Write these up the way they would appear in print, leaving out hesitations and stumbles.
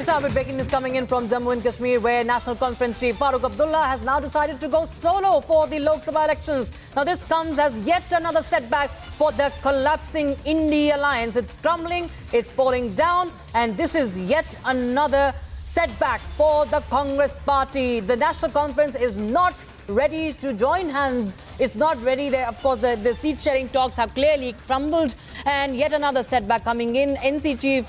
start with breaking news coming in from Jammu and Kashmir, where National Conference Chief Farooq Abdullah has now decided to go solo for the Lok Sabha elections. Now, this comes as yet another setback for the collapsing INDI Alliance. It's crumbling, it's falling down, and this is yet another setback for the Congress party. The National Conference is not ready to join hands. It's not ready. Of course, the seat-sharing talks have clearly crumbled, and yet another setback coming in. NC Chief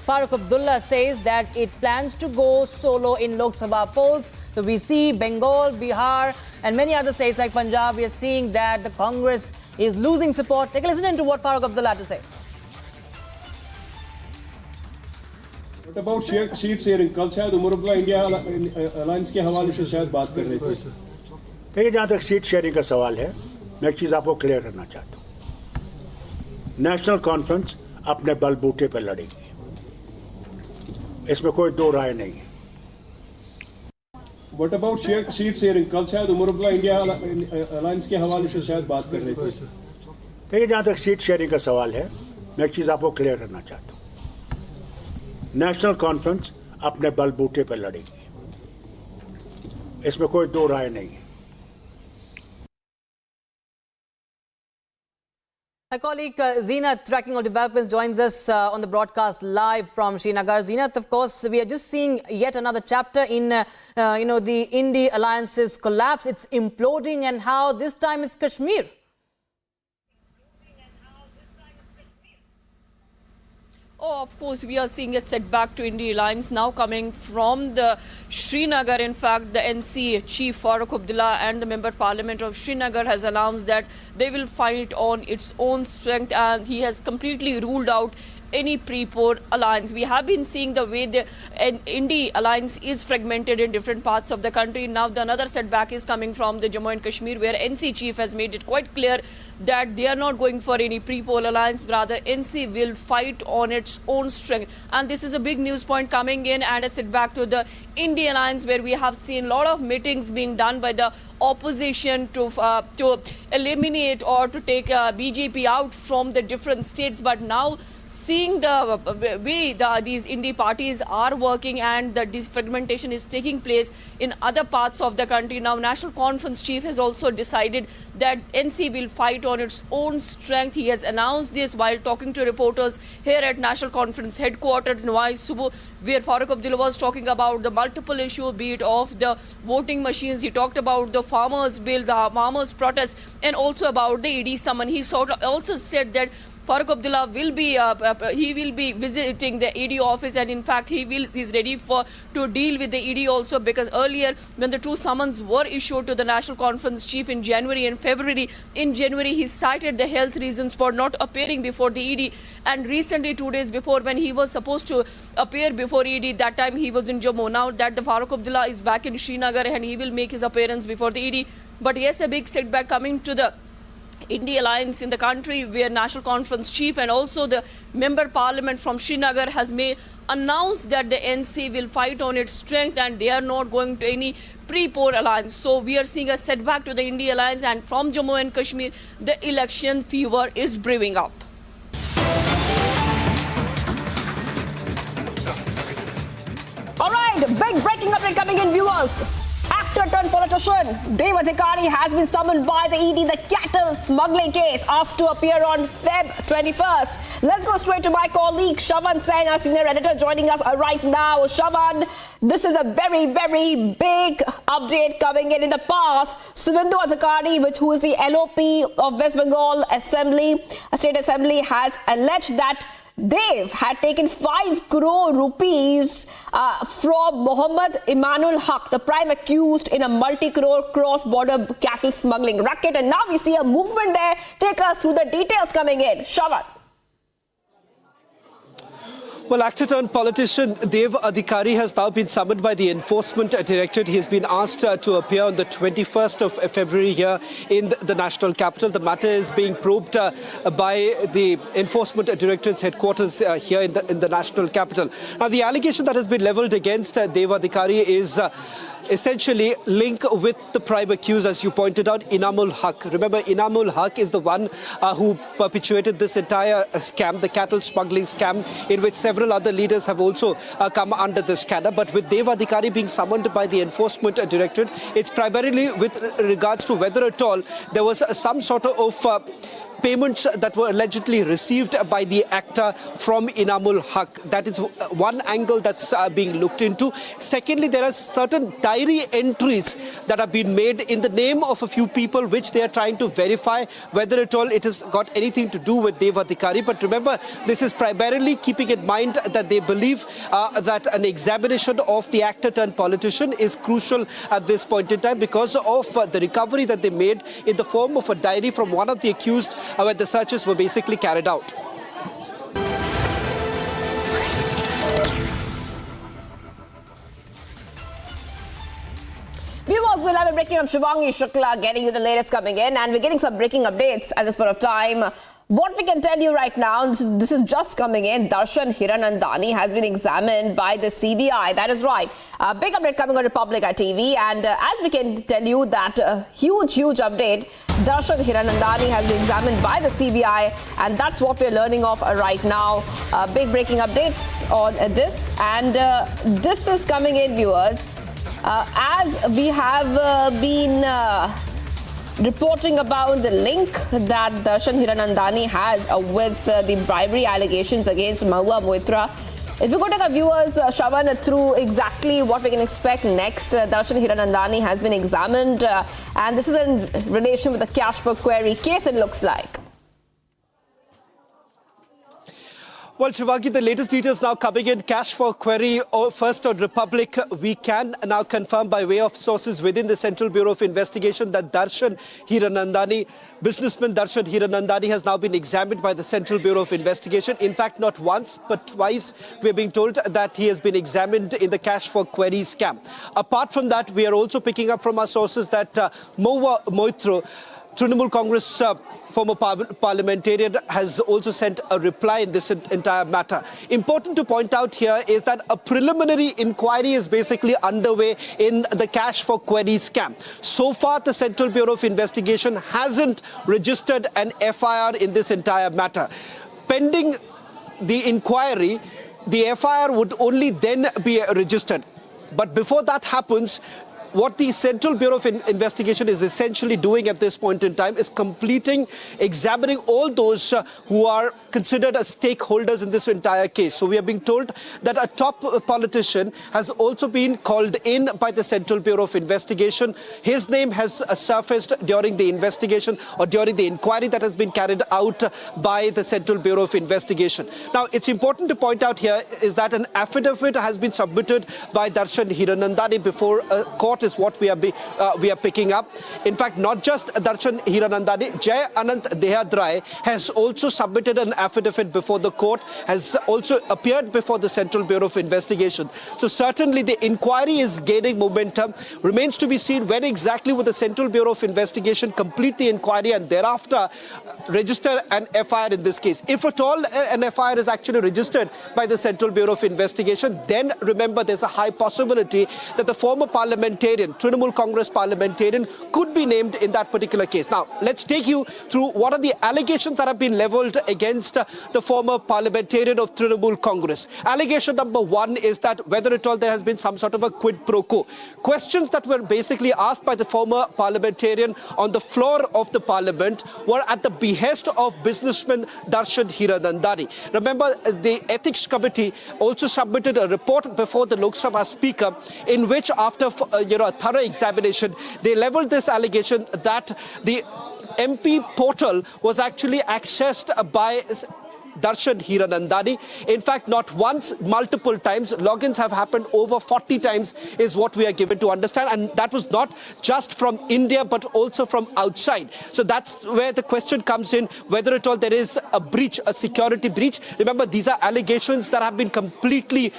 Farooq Abdullah says that it plans to go solo in Lok Sabha polls. So we see Bengal, Bihar, and many other states like Punjab. We are seeing that the Congress is losing support. Take a listen to what Farooq Abdullah had to say. What about seat sharing? कल शायद Omar Abdullah India alliance के हवाले से शायद बात कर रहे थे. देखिए, जहाँ तक सीट शेयरिंग का सवाल है, मैं एक चीज़ आपको क्लियर करना चाहता हूँ. नेशनल कॉन्फ्रेंस अपने बलबूते पर लड़ेगी, इसमें कोई दो राय नहीं है. What about seat sharing? कल शायद उमर अब्दुल्ला इंडिया अलायंस के हवाले से शायद बात कर रहे थे. देखिए, जहाँ तक सीट शेयरिंग का सवाल है, मैं एक चीज़ आपको क्लियर करना चाहता हूँ. नेशनल कॉन्फ्रेंस अपने बलबूते पर लड़ेगी, इसमें कोई दो राय नहीं है. My colleague Zeenat, tracking all developments, joins us on the broadcast live from Srinagar. Zeenat, of course, we are just seeing yet another chapter in, the INDI Alliance's collapse. It's imploding, and how this time it's Kashmir. Oh, of course, we are seeing a setback to INDI Alliance now coming from the Srinagar. In fact, the NC Chief Farooq Abdullah and the Member Parliament of Srinagar has announced that they will fight on its own strength, and he has completely ruled out any pre-poll alliance. We have been seeing the way the INDI Alliance is fragmented in different parts of the country. Now, another setback is coming from the Jammu and Kashmir, where NC Chief has made it quite clear that they are not going for any pre-poll alliance. Rather, NC will fight on its own strength. And this is a big news point coming in, and a setback to the INDI Alliance, where we have seen a lot of meetings being done by the opposition to eliminate or to take BJP out from the different states. But now, seeing the way these INDI parties are working and the defragmentation is taking place in other parts of the country, now National Conference Chief has also decided that NC will fight on its own strength. He has announced this while talking to reporters here at National Conference headquarters in Wai Subu, where Farooq Abdullah was talking about the multiple issues, be it of the voting machines. He talked about the farmers' bill, the farmers' protest, and also about the ED summon. He also said that Farooq Abdullah will be visiting the ED office, and in fact he's ready to deal with the ED also, because earlier when the two summons were issued to the National Conference Chief in January and February, in January he cited the health reasons for not appearing before the ED, and recently 2 days before, when he was supposed to appear before ED, that time he was in Jammu. Now that the Farooq Abdullah is back in Srinagar and he will make his appearance before the ED. But yes, a big setback coming to the INDI Alliance in the country, where National Conference Chief and also the Member Parliament from Srinagar has announced that the NC will fight on its strength and they are not going to any pre-poll alliance. So we are seeing a setback to the INDI Alliance, and from Jammu and Kashmir, the election fever is brewing up. All right, big breaking update coming in, viewers. Actor turned politician Dev Adhikari has been summoned by the ED, the cattle smuggling case, asked to appear on Feb 21st. Let's go straight to my colleague Shravan Sen, our senior editor, joining us right now. Shravan, this is a very, very big update coming in. In the past, Suvendu Adhikari, who is the LOP of West Bengal State Assembly, has alleged that Dev had taken 5 crore rupees from Mohammad Imanul Haq, the prime accused in a multi-crore cross-border cattle smuggling racket. And now we see a movement there. Take us through the details coming in. Shravan. Well, actor-turned-politician Dev Adhikari has now been summoned by the Enforcement Directorate. He has been asked to appear on the 21st of February here in the national capital. The matter is being probed by the Enforcement Directorate's headquarters here in the national capital. Now, the allegation that has been levelled against Dev Adhikari is essentially link with the prime accused, as you pointed out, Inamul Haq. Remember, Inamul Haq is the one who perpetuated this entire scam, the cattle smuggling scam, in which several other leaders have also come under this scanner. But with Dev Adhikari being summoned by the Enforcement Directorate, it's primarily with regards to whether at all there was some sort of payments that were allegedly received by the actor from Inamul Haq. That is one angle that's being looked into. Secondly, there are certain diary entries that have been made in the name of a few people, which they are trying to verify whether at all it has got anything to do with Dev Adhikari. But remember, this is primarily keeping in mind that they believe that an examination of the actor turned politician is crucial at this point in time because of the recovery that they made in the form of a diary from one of the accused where the searches were basically carried out. Viewers, we'll have a breaking of Shivangi Shukla getting you the latest coming in, and we're getting some breaking updates at this point of time. What we can tell you right now, this is just coming in. Darshan Hiranandani has been examined by the CBI. That is right. A big update coming on Republic TV. And as we can tell you that huge update, Darshan Hiranandani has been examined by the CBI. And that's what we're learning of right now. Big breaking updates on this. And this is coming in, viewers. As we have been reporting about the link that Darshan Hiranandani has with the bribery allegations against Mahua Moitra. If you go take our viewers, Shravan, through exactly what we can expect next, Darshan Hiranandani has been examined, and this is in relation with the cash for query case, it looks like. Well, Shivangi, the latest details now coming in. Cash for query first on Republic. We can now confirm by way of sources within the Central Bureau of Investigation that Darshan Hiranandani, businessman Darshan Hiranandani, has now been examined by the Central Bureau of Investigation. In fact, not once, but twice, we're being told that he has been examined in the cash for query scam. Apart from that, we are also picking up from our sources that Mahua Moitra, Trinamool Congress former parliamentarian, has also sent a reply in this entire matter. Important to point out here is that a preliminary inquiry is basically underway in the cash for query scam. So far, the Central Bureau of Investigation hasn't registered an FIR in this entire matter. Pending the inquiry, the FIR would only then be registered. But before that happens, what the Central Bureau of Investigation is essentially doing at this point in time is examining all those who are considered as stakeholders in this entire case. So we are being told that a top politician has also been called in by the Central Bureau of Investigation. His name has surfaced during the investigation or during the inquiry that has been carried out by the Central Bureau of Investigation. Now, it's important to point out here is that an affidavit has been submitted by Darshan Hiranandani before a court is what we are picking up. In fact, not just Darshan Hiranandani, Jay Anant Dehadrai has also submitted an affidavit before the court, has also appeared before the Central Bureau of Investigation. So certainly the inquiry is gaining momentum. Remains to be seen when exactly will the Central Bureau of Investigation complete the inquiry and thereafter register an FIR in this case. If at all an FIR is actually registered by the Central Bureau of Investigation, then remember there's a high possibility that the former parliamentarian, Trinamool Congress parliamentarian, could be named in that particular case. Now, let's take you through what are the allegations that have been leveled against the former parliamentarian of Trinamool Congress. Allegation number one is that whether at all there has been some sort of a quid pro quo. Questions that were basically asked by the former parliamentarian on the floor of the parliament were at the behest of businessman Darshan Hiranandani. Remember, the Ethics Committee also submitted a report before the Lok Sabha Speaker in which after a thorough examination, they leveled this allegation that the MP portal was actually accessed by Darshan Hiranandani. In fact, not once, multiple times. Logins have happened over 40 times is what we are given to understand. And that was not just from India, but also from outside. So that's where the question comes in, whether at all there is a breach, a security breach. Remember, these are allegations that have been completely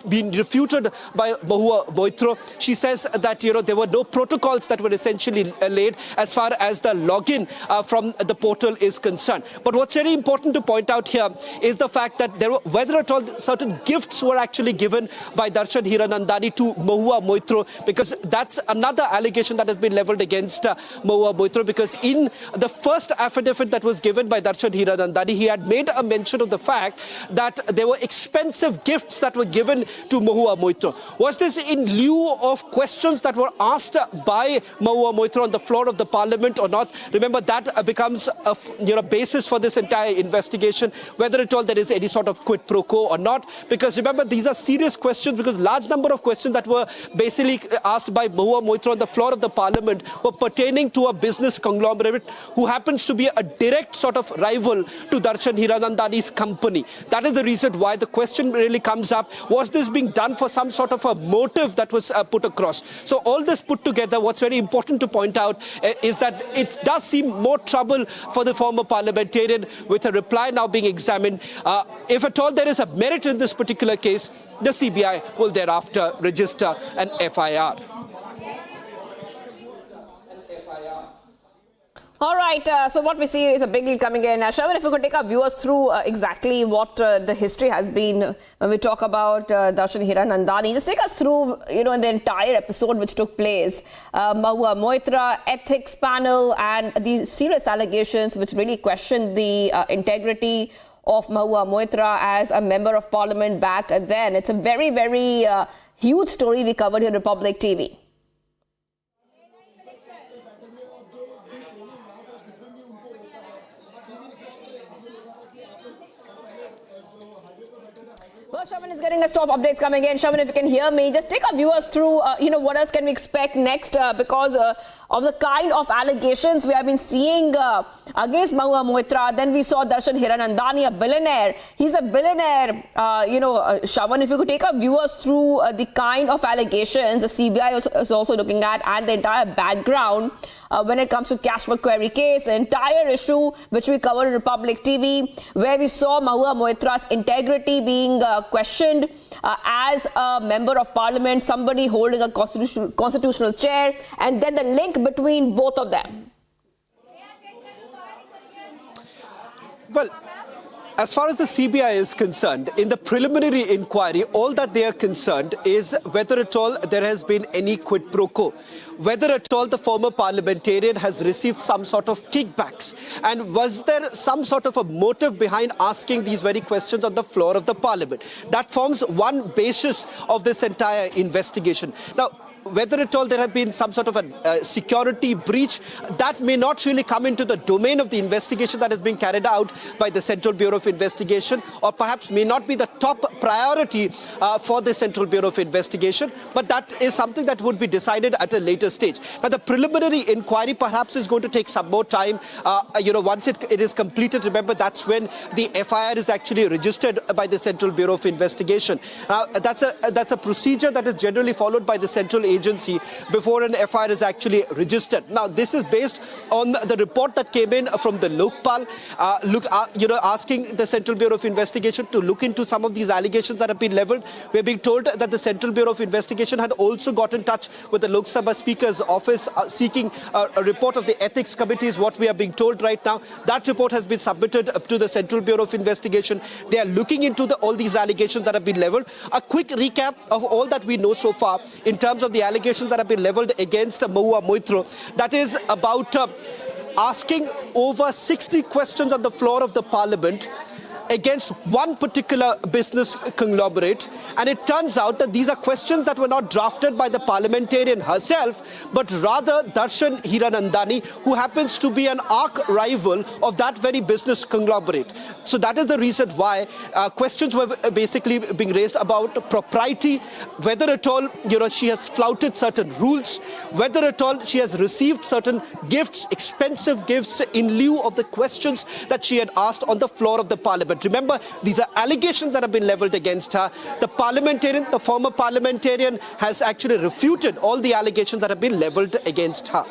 been refuted by Mahua Moitra. She says that, there were no protocols that were essentially laid as far as the login from the portal is concerned. But what's very important to point point out here is the fact that whether at all certain gifts were actually given by Darshan Hiranandani to Mahua Moitra, because that's another allegation that has been leveled against Mahua Moitra, because in the first affidavit that was given by Darshan Hiranandani, he had made a mention of the fact that there were expensive gifts that were given to Mahua Moitra. Was this in lieu of questions that were asked by Mahua Moitra on the floor of the parliament or not? Remember, that becomes a basis for this entire investigation, whether at all there is any sort of quid pro quo or not. Because remember, these are serious questions, because large number of questions that were basically asked by Mahua Moitra on the floor of the parliament were pertaining to a business conglomerate who happens to be a direct sort of rival to Darshan Hiranandani's company. That is the reason why the question really comes up. Was this being done for some sort of a motive that was put across? So all this put together, what's very important to point out is that it does seem more trouble for the former parliamentarian, with a reply now being examined. If at all there is a merit in this particular case, the CBI will thereafter register an FIR. All right, so what we see is a big deal coming in. Shravan, if you could take our viewers through exactly what the history has been when we talk about Darshan Hiranandani. Just take us through, in the entire episode which took place. Mahua Moitra, ethics panel, and the serious allegations which really questioned the integrity of Mahua Moitra as a member of parliament back then. It's a very, very huge story we covered here on Republic TV. Well, Shravan is getting us top updates coming in. Shravan, if you can hear me, just take our viewers through, what else can we expect next because of the kind of allegations we have been seeing against Mahua Moitra. Then we saw Darshan Hiranandani, a billionaire. He's a billionaire. Shravan, if you could take our viewers through the kind of allegations the CBI is also looking at, and the entire background when it comes to cash for query case, the entire issue which we covered in Republic TV, where we saw Mahua Moitra's integrity being questioned as a member of parliament, somebody holding a constitutional chair, and then the link between both of them. Well, as far as the CBI is concerned, in the preliminary inquiry, all that they are concerned is whether at all there has been any quid pro quo, whether at all the former parliamentarian has received some sort of kickbacks, and was there some sort of a motive behind asking these very questions on the floor of the parliament. That forms one basis of this entire investigation. Now, whether at all there have been some sort of a security breach, that may not really come into the domain of the investigation that is being carried out by the Central Bureau of Investigation, or perhaps may not be the top priority for the Central Bureau of Investigation, but that is something that would be decided at a later stage. Now, the preliminary inquiry perhaps is going to take some more time. Once it is completed, remember, that's when the FIR is actually registered by the Central Bureau of Investigation. That's a procedure that is generally followed by the Central Agency before an FIR is actually registered. Now, this is based on the report that came in from the Lokpal, asking the Central Bureau of Investigation to look into some of these allegations that have been leveled. We're being told that the Central Bureau of Investigation had also got in touch with the Lok Sabha Speaker's office seeking a report of the ethics committee, is what we are being told right now. That report has been submitted to the Central Bureau of Investigation. They are looking into all these allegations that have been leveled. A quick recap of all that we know so far in terms of the allegations that have been leveled against Mahua Moitra. That is about asking over 60 questions on the floor of the parliament against one particular business conglomerate, and it turns out that these are questions that were not drafted by the parliamentarian herself, but rather Darshan Hiranandani, who happens to be an arch rival of that very business conglomerate. So that is the reason why questions were basically being raised about propriety, whether at all she has flouted certain rules, whether at all she has received certain gifts, expensive gifts, in lieu of the questions that she had asked on the floor of the parliament. Remember, these are allegations that have been leveled against her. The former parliamentarian has actually refuted all the allegations that have been leveled against her.